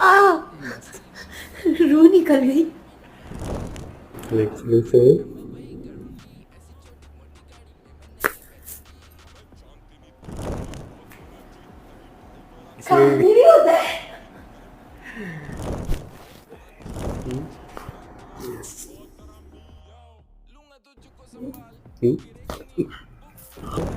आ रूह निकल गई। लिटरली से। इसमें कहानी भी होता है। हम्म,